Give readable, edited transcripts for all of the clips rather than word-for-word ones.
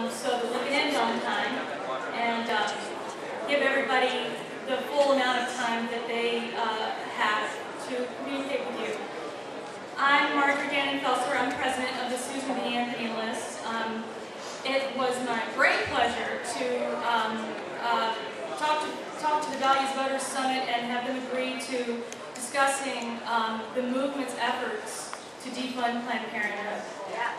so that we can end on time and give everybody the full amount of time that they have to communicate with you. I'm Marjorie Dannenfelser. I'm president of the Susan B.Anthony list. It was my great pleasure to talk to the Values Voters Summit and have them agree to discussing the movement's efforts to defund Planned Parenthood. Yeah.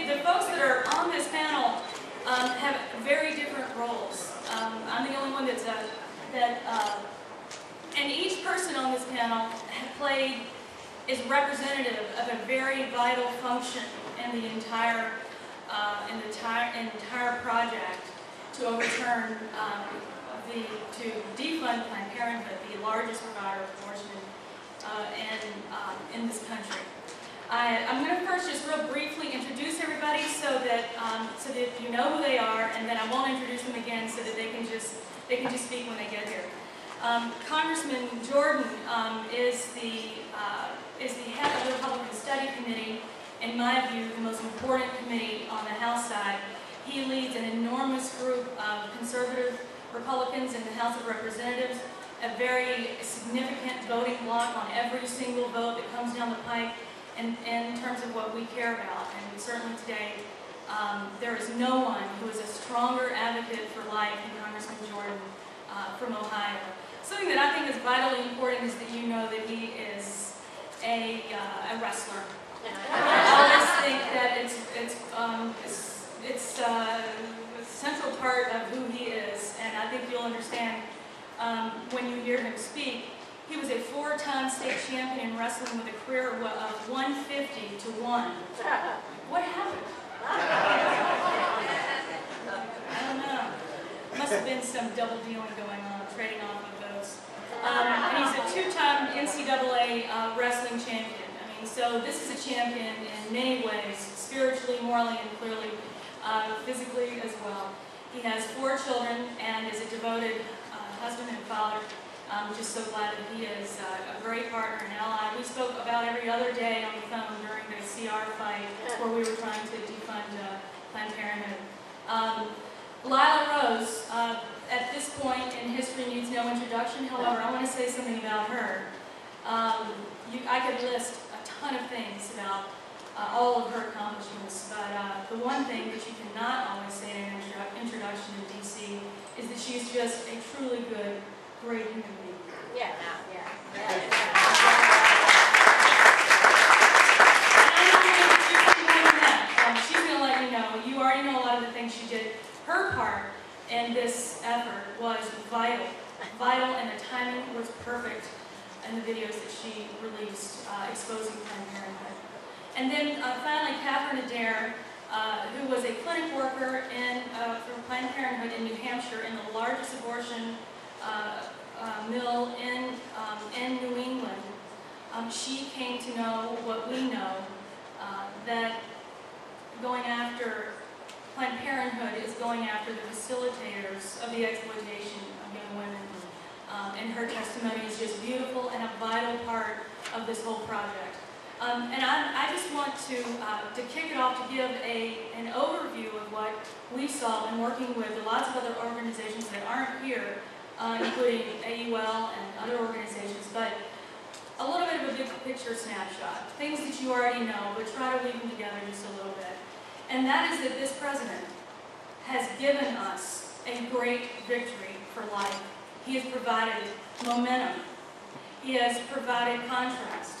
The folks that are on this panel have very different roles. I'm the only one and each person on this panel is representative of a very vital function in the entire project to overturn to defund Planned Parenthood, the largest provider of abortion in this country. I'm going to first just real briefly introduce everybody so that you know who they are, and then I won't introduce them again so that they can just speak when they get here. Congressman Jordan is the head of the Republican Study Committee. In my view, the most important committee on the House side. He leads an enormous group of conservative Republicans in the House of Representatives, a very significant voting bloc on every single vote that comes down the pike in terms of what we care about. And certainly today, there is no one who is a stronger advocate for life than Congressman Jordan from Ohio. Something that I think is vitally important is that you know that he is a wrestler. I always think that it's a central part of who he is, and I think you'll understand when you hear him speak. He was a 4-time state champion in wrestling with a career of 150 to 1. What happened? I don't know. Must have been some double dealing going on, trading off of votes. And he's a 2-time NCAA wrestling champion. So this is a champion in many ways, spiritually, morally, and clearly physically as well. He has 4 children and is a devoted husband and father. I'm just so glad that he is a great partner and ally. We spoke about every other day on the phone during the CR fight where we were trying to defund Planned Parenthood. Lila Rose, at this point in history, needs no introduction. However, I want to say something about her. I could list a ton of things about all of her accomplishments, but the one thing that you cannot always say in an introduction to DC is that she's just a truly good, great human being. Yeah, yeah. She's going to let you know. You already know a lot of the things she did. Her part in this effort was vital, and the timing was perfect in the videos that she released exposing Planned Parenthood. And then finally, Catherine Adair, who was a clinic worker for Planned Parenthood in New Hampshire in the largest abortion mill in New England. She came to know what we know, that going after Planned Parenthood is going after the facilitators of the exploitation of young women. And her testimony is just beautiful and a vital part of this whole project. And I just want to kick it off to give an overview of what we saw in working with lots of other organizations that aren't here, including AUL and other organizations, but a little bit of a big picture snapshot, things that you already know, but try to weave them together just a little bit. And that is that this president has given us a great victory for life. He has provided momentum. He has provided contrast.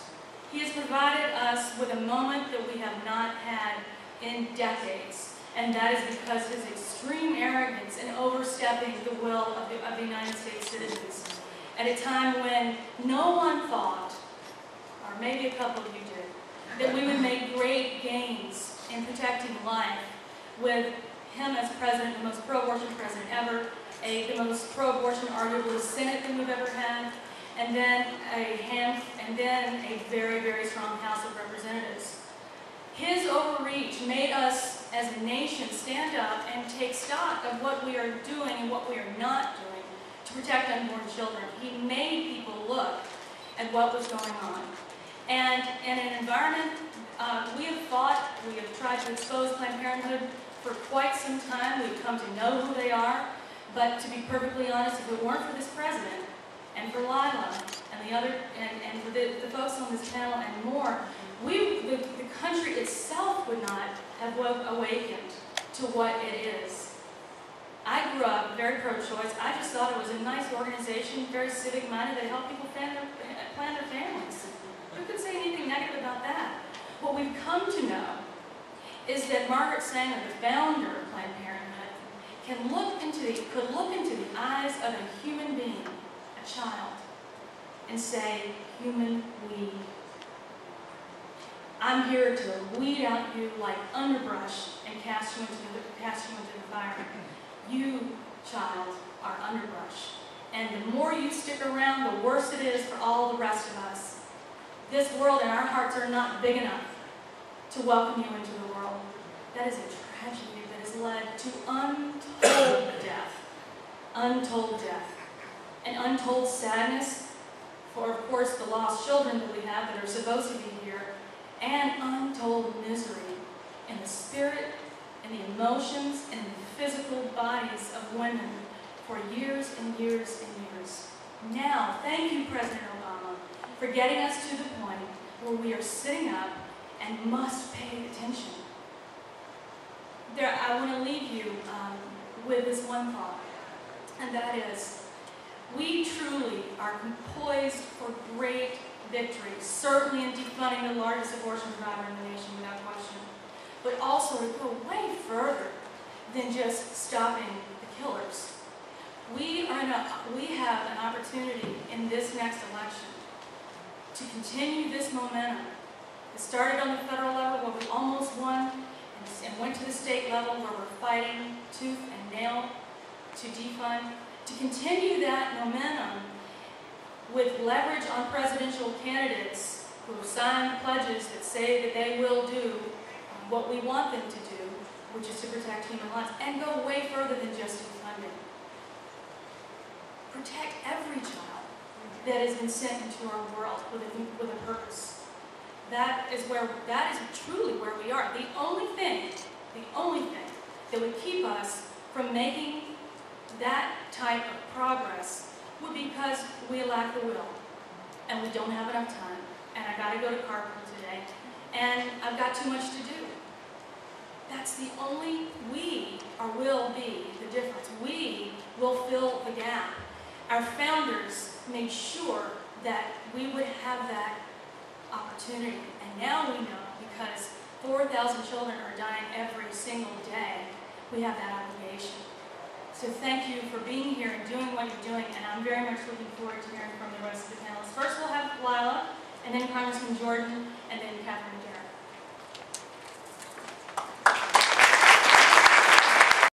He has provided us with a moment that we have not had in decades, and that is because his extreme arrogance in overstepping the will of the United States citizens at a time when no one thought, or maybe a couple of you did, that we would make great gains in protecting life with him as president, the most pro-abortion president ever, the most pro-abortion arguably Senate than we've ever had, and then a very, very strong House of Representatives. His overreach made us as a nation stand up and take stock of what we are doing and what we are not doing to protect unborn children. He made people look at what was going on. And in an environment, we have fought, we have tried tried to expose Planned Parenthood for quite some time. We've come to know who they are. But to be perfectly honest, if it weren't for this president and for Lila and the other and for the folks on this panel and more, the country itself would not have awakened to what it is. I grew up very pro-choice. I just thought it was a nice organization, very civic-minded, that helped people plan their families. Who could say anything negative about that? What we've come to know is that Margaret Sanger, the founder of Planned Parenthood, could look into the eyes of a human being, a child, and say, "Human weed. I'm here to weed out you like underbrush and cast you into the fire. You, child, are underbrush. And the more you stick around, the worse it is for all the rest of us. This world and our hearts are not big enough to welcome you into the world." That is a tragedy that has led to untold death, and untold sadness for, of course, the lost children that we have that are supposed to be here, and untold misery in the spirit, in the emotions, and in the physical bodies of women for years and years and years. Now, thank you, President Obama, for getting us to the point where we are sitting up and must pay attention. I want to leave you with this one thought, and that is, we truly are poised for great victory, certainly in defunding the largest abortion provider in the nation without question, but also to go way further than just stopping the killers. We have an opportunity in this next election to continue this momentum. It started on the federal level where we almost won, and went to the state level where we're fighting tooth and nail to defund. To continue that momentum with leverage on presidential candidates who have signed pledges that say that they will do what we want them to do, which is to protect human lives, and go way further than just defunding. Protect every child that has been sent into our world with a purpose. That is truly where we are. The only thing that would keep us from making that type of progress would be because we lack the will, and we don't have enough time, and I got to go to carpool today, and I've got too much to do. That's the only will be the difference. We will fill the gap. Our founders made sure that we would have that opportunity, and now we know, because 4,000 children are dying every single day, we have that obligation. So thank you for being here and doing what you're doing, and I'm very much looking forward to hearing from the rest of the panelists. First we'll have Lila, and then Congressman Jordan, and then